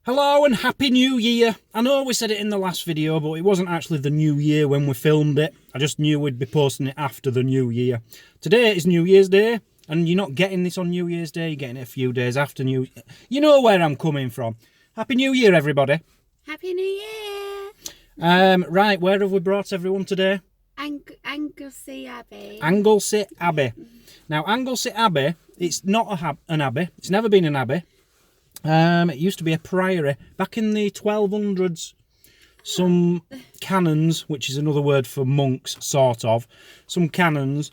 Hello and Happy New Year! I know we said it in the last video, but it wasn't actually the New Year when we filmed it. I just knew we'd be posting it after the New Year. Today is New Year's Day, and you're not getting this on New Year's Day, you're getting it a few days after New Year. You know where I'm coming from. Happy New Year, everybody. Happy New Year! Right, where have we brought everyone today? Anglesey Abbey. Anglesey Abbey. Now, Anglesey Abbey, it's not an abbey. It's never been an abbey. It used to be a priory. Back in the 1200s, some canons, which is another word for monks, sort of, some canons,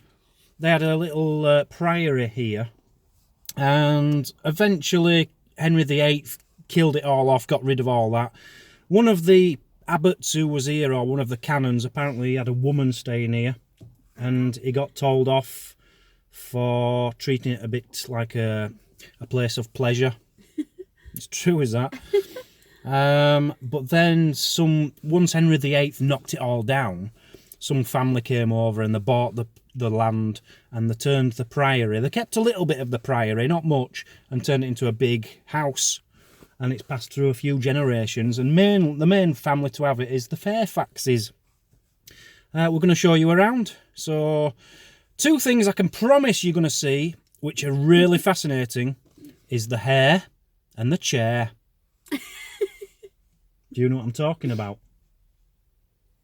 they had a little priory here. And eventually, Henry VIII killed it all off, got rid of all that. One of the abbots who was here, or one of the canons, apparently had a woman staying here. And he got told off for treating it a bit like a place of pleasure. It's true as that. But then once Henry VIII knocked it all down, some family came over and they bought the land and they turned the priory. They kept a little bit of the priory, not much, and turned it into a big house. And it's passed through a few generations. And the main family to have it is the Fairfaxes. We're going to show you around. So, two things I can promise you're going to see, which are really fascinating, is the hair and the chair. Do you know what I'm talking about?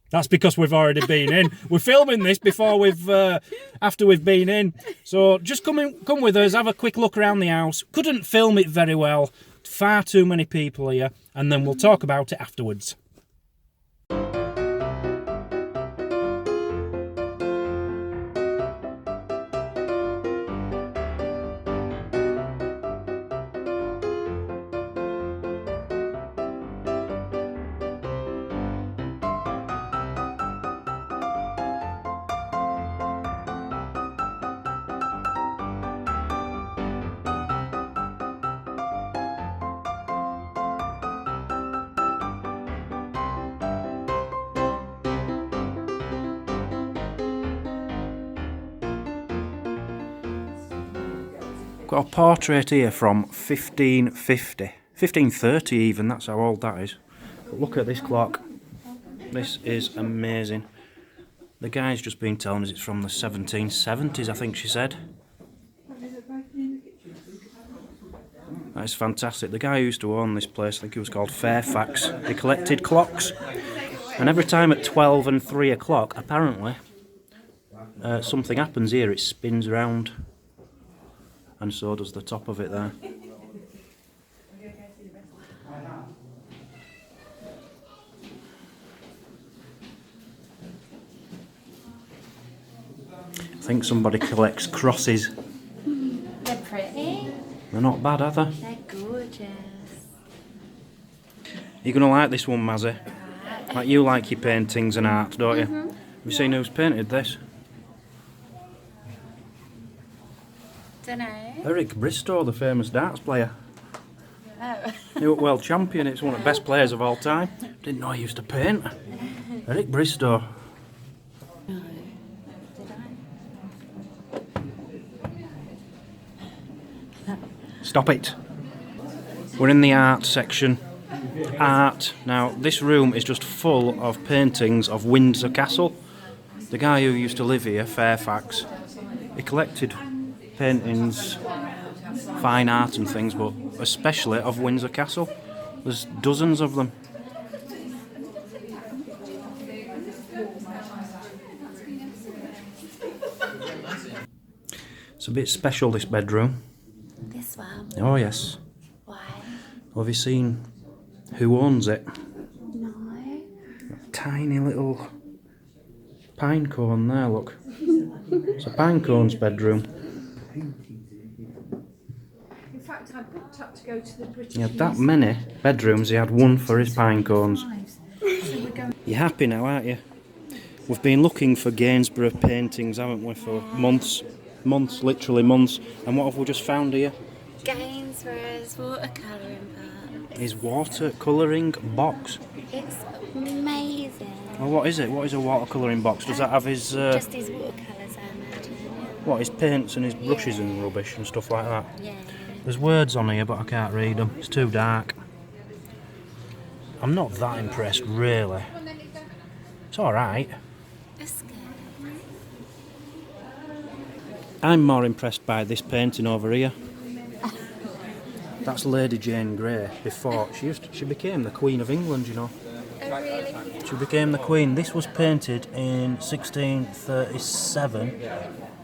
That's because we've already been in. We're filming this before after we've been in. So just come with us, have a quick look around the house. Couldn't film it very well. Far too many people here. And then we'll talk about it afterwards. Got a portrait here from 1550, 1530 even, that's how old that is. But look at this clock, this is amazing. The guy's just been telling us it's from the 1770s, I think she said. That is fantastic. The guy who used to own this place, I think he was called Fairfax, he collected clocks. And every time at 12 and 3 o'clock, apparently, something happens here, it spins around. And so does the top of it there. I think somebody collects crosses. They're pretty. They're not bad, are they? They're gorgeous. You're going to like this one, Mazzy. Like you like your paintings and art, don't you? Have you seen who's painted this? Dunno. Eric Bristow, the famous darts player. Oh. He was world champion, it's one of the best players of all time. Didn't know he used to paint. Eric Bristow. No. Did I? Stop it. We're in the art section. Art. Now, this room is just full of paintings of Windsor Castle. The guy who used to live here, Fairfax, he collected paintings, fine art and things, but especially of Windsor Castle. There's dozens of them. It's a bit special, this bedroom. This one? Oh yes. Why? Have you seen who owns it? No. A tiny little pine cone there, look. It's a pine cone's bedroom. In fact, I booked up to go to the British. He had that many bedrooms, he had one for his pine cones. You're happy now, aren't you? We've been looking for Gainsborough paintings, haven't we, for months. Months, literally months. And what have we just found here? Gainsborough's watercolouring box. His watercolouring box. It's amazing. Well, what is it? What is a watercolouring box? Does that have his... Just his watercolours, I imagine. what, his paints and his brushes and rubbish and stuff like that? Yeah. There's words on here, but I can't read them. It's too dark. I'm not that impressed, really. It's alright. That's good. I'm more impressed by this painting over here. That's Lady Jane Grey before. She became the Queen of England, you know. Oh, really? She became the Queen. This was painted in 1637,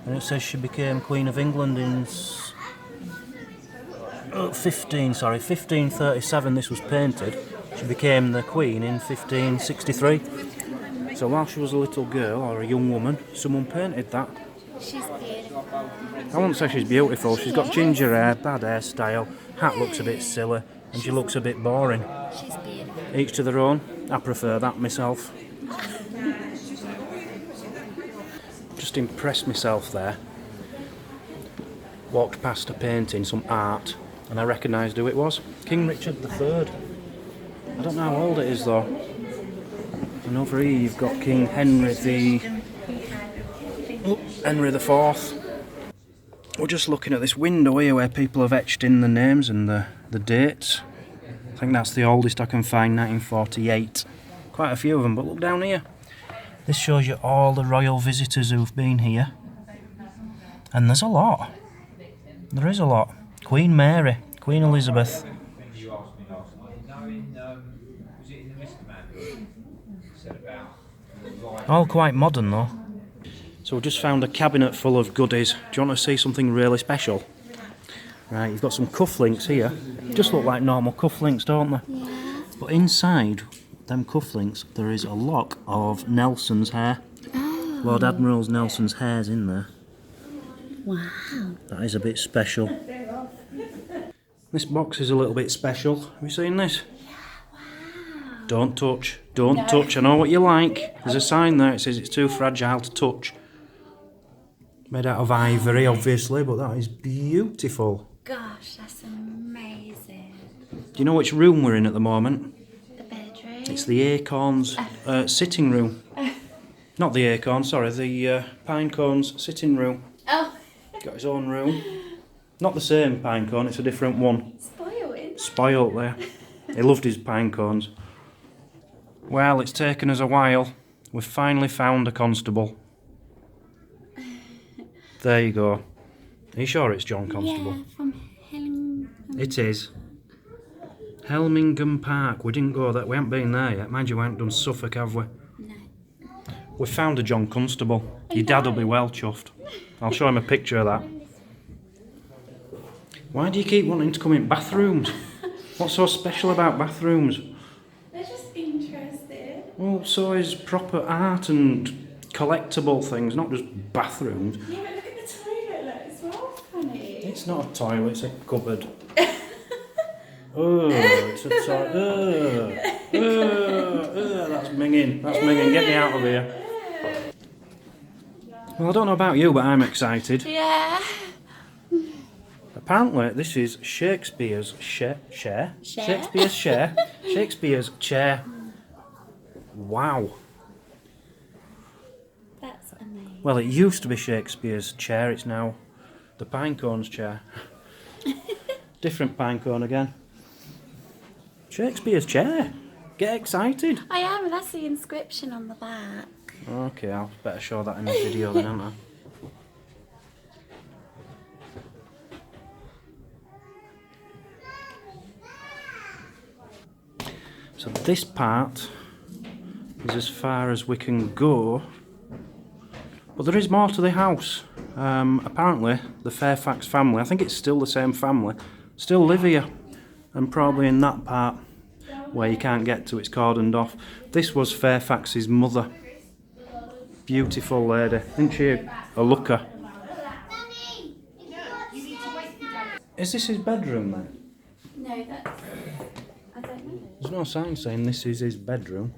and it says she became Queen of England in 1537. This was painted. She became the Queen in 1563. So while she was a little girl or a young woman, someone painted that. She's beautiful. I wouldn't say she's beautiful. She's got ginger hair, bad hairstyle, hat looks a bit silly, and she looks a bit boring. She's beautiful. Each to their own. I prefer that myself. Just impressed myself there. Walked past a painting, some art, and I recognised who it was. King Richard III. I don't know how old it is though. And over here you've got King Henry IV. We're just looking at this window here where people have etched in the names and the dates. I think that's the oldest I can find, 1948. Quite a few of them, but look down here. This shows you all the royal visitors who've been here. And there's a lot. There is a lot. Queen Mary, Queen Elizabeth. All quite modern though. So we've just found a cabinet full of goodies. Do you want to see something really special? Right, you've got some cufflinks here. Just look like normal cufflinks, don't they? Yeah. But inside them cufflinks there is a lock of Nelson's hair. Oh. Lord Admiral's Nelson's hair's in there. Wow. That is a bit special. This box is a little bit special. Have you seen this? Wow. Don't touch. Don't touch. I know what you like. There's a sign there. It says it's too fragile to touch. Made out of ivory, obviously, but that is beautiful. Gosh, that's amazing. Do you know which room we're in at the moment? The bedroom. It's the Acorns sitting room. Not the Acorn, sorry, the Pinecone's sitting room. Oh. Got his own room. Not the same Pinecone, it's a different one. Spoiled. Spoilt there. He loved his Pinecones. Well, it's taken us a while. We've finally found a constable. There you go. Are you sure it's John Constable? Yeah, from Helen. It is. Helmingham Park. We didn't go there. We haven't been there yet. Mind you, we haven't done Suffolk, have we? No. We found a John Constable. Your dad will be well chuffed. I'll show him a picture of that. Why do you keep wanting to come in bathrooms? What's so special about bathrooms? They're just interested. Well, so is proper art and collectible things, not just bathrooms. Yeah, but look at the toilet, look, it's well funny. It's not a toilet, it's a cupboard. Oh, it's a toilet. That's minging. That's minging. Get me out of here. Well, I don't know about you, but I'm excited. Yeah. Apparently, this is Shakespeare's chair. Share? Shakespeare's chair. Shakespeare's chair. Wow. That's amazing. Well, it used to be Shakespeare's chair. It's now the Pinecone's chair. Different Pinecone again. Shakespeare's chair. Get excited. I am, that's the inscription on the back. Okay, I'll better show that in the video then, haven't I? So this part is as far as we can go, but there is more to the house. Apparently the Fairfax family, I think it's still the same family, still live here, and probably in that part where you can't get to, it's cordoned off. This was Fairfax's mother. Beautiful lady, isn't she a looker? Is this his bedroom then? No, that's... I don't know. There's no sign saying this is his bedroom.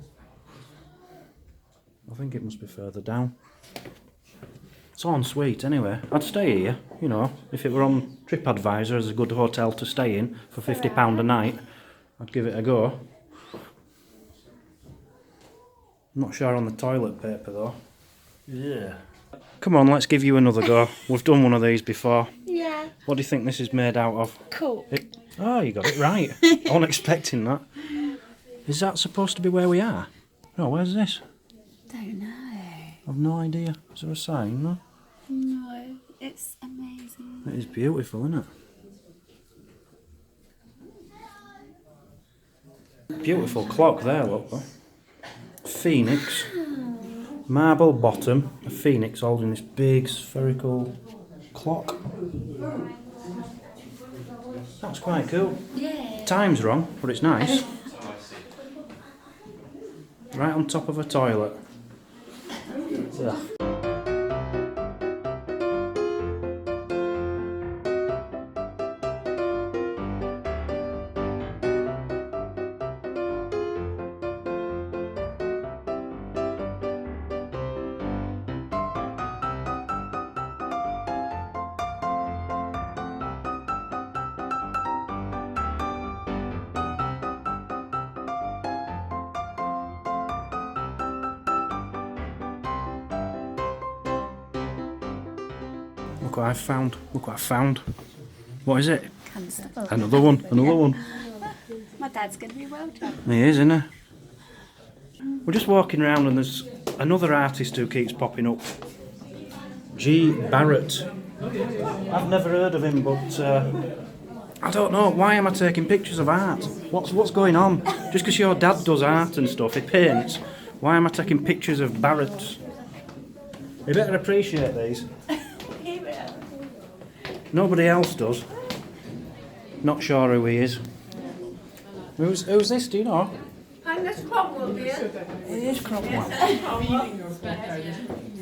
I think it must be further down. It's en suite anyway. I'd stay here, you know, if it were on TripAdvisor as a good hotel to stay in for £50 a night. I'd give it a go. I'm not sure on the toilet paper though. Yeah. Come on, let's give you another go. We've done one of these before. Yeah. What do you think this is made out of? Cool. Oh, you got it right. I wasn't expecting that. Is that supposed to be where we are? No, where's this? Don't know. I've no idea. Is there a sign? No. No, it's amazing. It is beautiful, isn't it? Beautiful clock there, look. Phoenix. Marble bottom. A phoenix holding this big spherical clock. That's quite cool. Yeah. Time's wrong, but it's nice. Right on top of a toilet. Ugh. Look what I've found. Look what I found. What is it? Constable. Another one. Another one. My dad's going to be well done. He is, isn't he? We're just walking around and there's another artist who keeps popping up. G. Barrett. I've never heard of him, but I don't know. Why am I taking pictures of art? What's going on? Just because your dad does art and stuff, he paints. Why am I taking pictures of Barretts? You better appreciate these. Nobody else does. Not sure who he is. Who's this, do you know? And there's Cromwell here. It is Cromwell.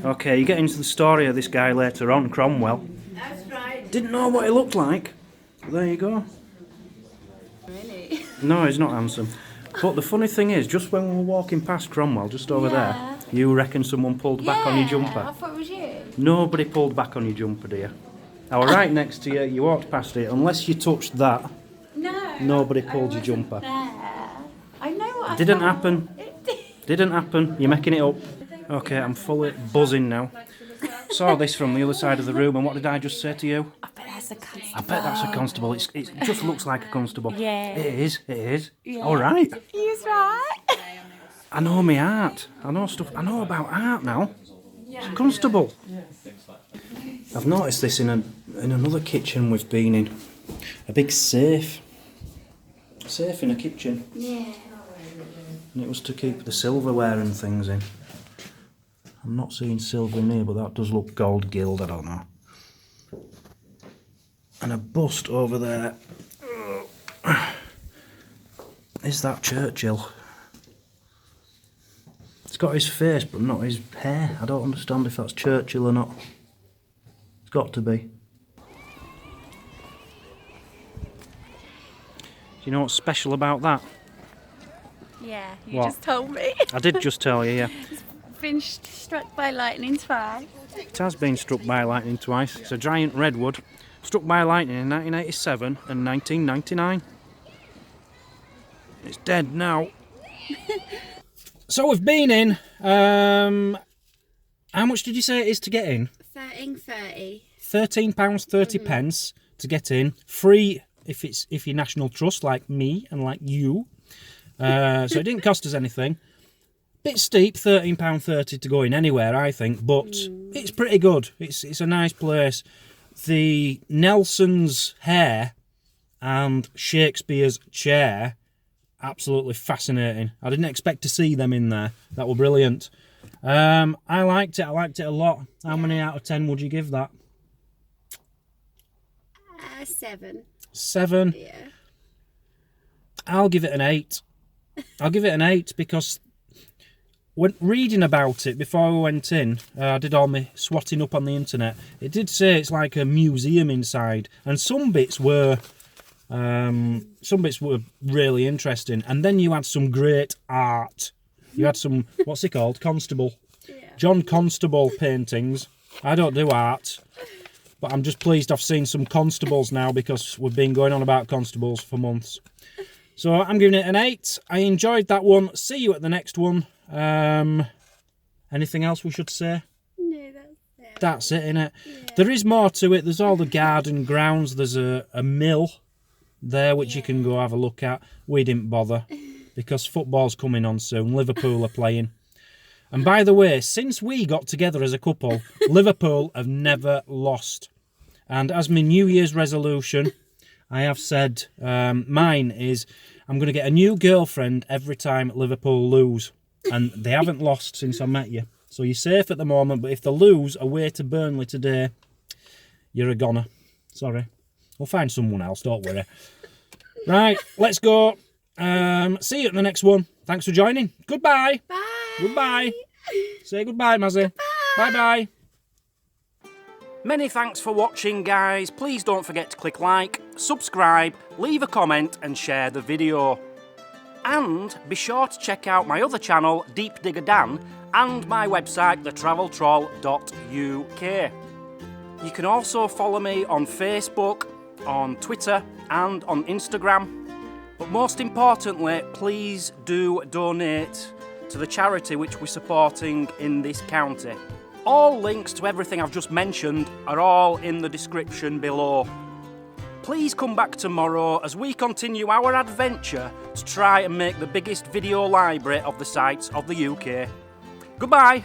Okay, you get into the story of this guy later on, Cromwell. That's right. Didn't know what he looked like. There you go. Really? No, he's not handsome. But the funny thing is, just when we were walking past Cromwell, just over there, you reckon someone pulled back on your I jumper? thought it was you. Nobody pulled back on your jumper, dear. I was right next to you, you walked past it, unless you touched that, No. nobody pulled your jumper. There. I know what Didn't I found. happen. It did. Didn't happen, you're making it up. Okay, I'm fully buzzing now. Saw this from the other side of the room, and what did I just say to you? I bet that's a constable. I bet that's a constable. It just looks like a constable. Yeah. It is, it is. Yeah. All right. He's right. I know my art. I know stuff. I know about art now. It's a constable. I've noticed this in another kitchen we've been in. A big safe. Safe in a kitchen. Yeah. And it was to keep the silverware and things in. I'm not seeing silver in here, but that does look gold gilt, I don't know. And a bust over there. Is that Churchill? It's got his face, but not his hair. I don't understand if that's Churchill or not. It's got to be. Do you know what's special about that? Yeah, you What? just told me. I did just tell you, yeah. Been struck by lightning twice. It has been struck by lightning twice. It's a giant redwood, struck by lightning in 1987 and 1999. It's dead now. So we've been in. How much did you say it is to get in? £13.30. £13.30 to get in. Free if you're National Trust like me and like you. So it didn't cost us anything. Bit steep, £13.30 to go in anywhere, I think, but it's pretty good. It's a nice place. The Nelson's hair and Shakespeare's chair, absolutely fascinating. I didn't expect to see them in there. That were brilliant. I liked it. I liked it a lot. How many out of 10 would you give that? 7. 7. Yeah. I'll give it an 8. I'll give it an 8 because when reading about it before we went in, I did all my swatting up on the internet. It did say it's like a museum inside, and some bits were really interesting. And then you had some great art. You had some, what's it called? Constable. Yeah. John Constable paintings. I don't do art. But I'm just pleased I've seen some constables now because we've been going on about constables for months. So I'm giving it an 8. I enjoyed that one. See you at the next one. Anything else we should say? No, that's it. That's it, innit? Yeah. There is more to it. There's all the garden grounds. There's a mill there which you can go have a look at. We didn't bother because football's coming on soon. Liverpool are playing. And by the way, since we got together as a couple, Liverpool have never lost. And as my New Year's resolution, I have said mine is I'm going to get a new girlfriend every time Liverpool lose. And they haven't lost since I met you. So you're safe at the moment, but if they lose away to Burnley today, you're a goner. Sorry. We'll find someone else, don't worry. Right, let's go. See you at the next one. Thanks for joining. Goodbye. Bye. Goodbye. Say goodbye, Mazzy. Bye-bye. Many thanks for watching, guys. Please don't forget to click like, subscribe, leave a comment and share the video. And be sure to check out my other channel, Deep Digger Dan, and my website, thetraveltroll.uk. You can also follow me on Facebook, on Twitter and on Instagram. But most importantly, please do donate to the charity which we're supporting in this county. All links to everything I've just mentioned are all in the description below. Please come back tomorrow as we continue our adventure to try and make the biggest video library of the sites of the UK. Goodbye!